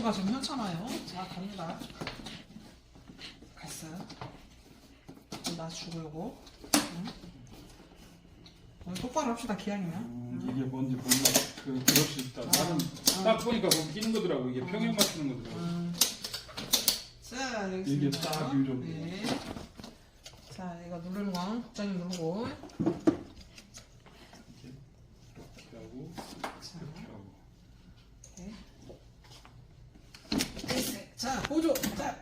보조가 좀 현찮아요. 자, 갑니다. 갔어요. 놔주고 요거. 똑바로 합시다, 기왕이면. 이게 뭔지 몰라. 그럴 수 있다. 나는 딱 보니까 거기 끼는 거더라고. 이게 평행 맞추는 거더라고. 자, 여기 이게 있습니다. 딱 유령. 네. 자, 이거 누르는 건 국장님 누르고. 이렇게 하고, 자, 이렇게 하고. 네. 자, 보조. 자.